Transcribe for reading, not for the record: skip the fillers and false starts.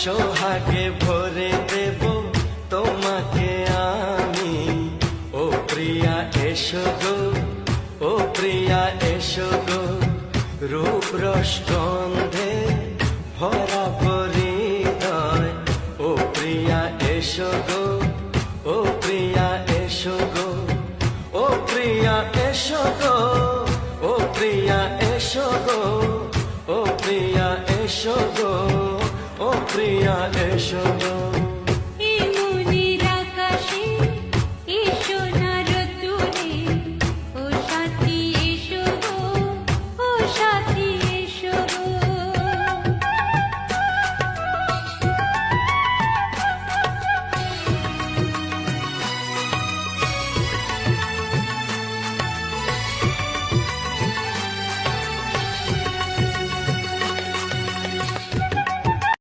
সোহাগে ভরে দেব তোমাকে আমি। ও প্রিয়া এসো গো, ও প্রিয়া এসো গো, রূপ রস গন্ধে ভরা হৃদয়। ও প্রিয়া এসো গো, ও প্রিয়া এসো গো, ও প্রিয়া এসো গো, ও প্রিয়া এসো গো, ও প্রিয়া এসো গো, ও প্রিয়া এসো গো।